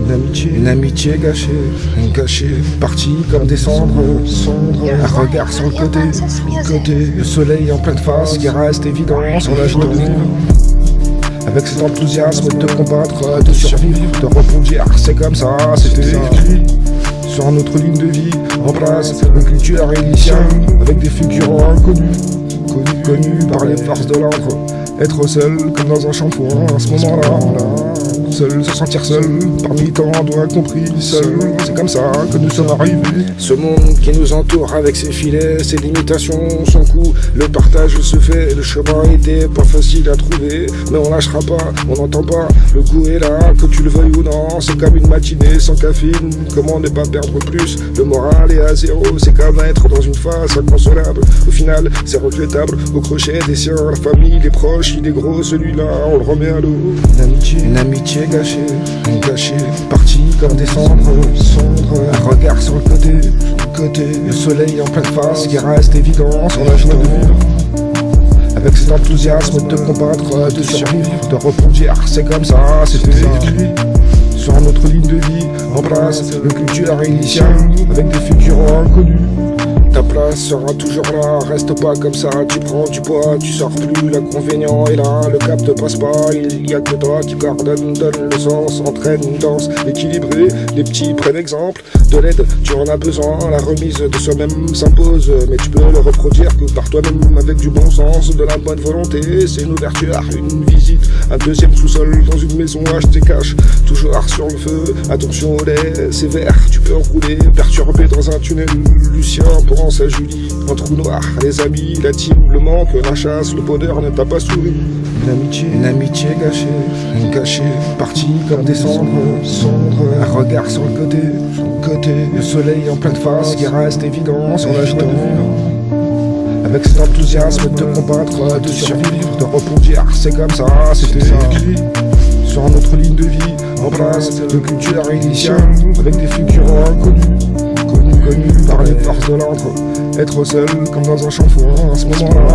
Une amitié gâchée, partie comme des cendres, un regard sur le côté, le soleil en pleine face qui reste évident sur la journée. Avec cet enthousiasme de combattre, de survivre, de rebondir, c'est comme ça, c'était écrit sur notre ligne de vie, en place, une culture initiale, avec des figurants inconnus, connus par les forces de l'ordre. Être seul comme dans un shampoing à ce moment-là, seul, se sentir seul, parmi tant d'incompris, seul, c'est comme ça que nous sommes arrivés. Ce monde qui nous entoure avec ses filets, ses limitations, son coût, le partage se fait, le chemin était pas facile à trouver, mais on lâchera pas, on n'entend pas, le goût est là, que tu le veuilles ou non, c'est comme une matinée sans caféine, comment ne pas perdre plus, le moral est à zéro, c'est comme être dans une phase inconsolable, au final c'est regrettable, au crochet des siens, la famille, les proches, il est gros celui-là, on le remet à l'eau. Une amitié gâchée, partie comme des cendres, un regard sur le côté, le soleil en pleine face qui reste évident sur la joie de vivre. Avec cet enthousiasme de combattre, de survivre, de rebondir, c'est comme ça, c'était écrit sur notre ligne de vie, en place, une culture initiale, avec des figurants inconnus. Ta place sera toujours là, reste pas comme ça, tu prends du poids, tu sors plus, l'inconvénient est là, le cap te passe pas, il y a que toi qui coordonne, donne le sens, entraîne une danse équilibrée, les petits prennent exemple, de l'aide tu en as besoin, la remise de soi-même s'impose, mais tu peux le reproduire que par toi-même avec du bon sens, de la bonne volonté, c'est une ouverture, une visite, un deuxième sous-sol dans une maison achetée cash, toujours sur le feu, attention au lait, sévère, tu peux rouler, perturbé dans un tunnel, Lucien pour à Julie, un trou noir, les amis, la team, le manque, la chasse, le bonheur ne t'a pas souri. Une amitié gâchée, partie comme des cendres, un regard sur le côté, le soleil en pleine face qui reste évident sur la joie de vivre. Avec cet enthousiasme de combattre, de survivre, de rebondir, c'est comme ça, c'était écrit sur notre ligne de vie, en place, de culture initiale, avec des figurants inconnus, connus par les forces de l'ordre. Être seul comme dans un shampoing à ce moment-là,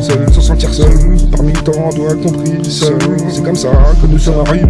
seul, se sentir seul, parmi tant d'incompris, seul, c'est comme ça que nous sommes arrivés.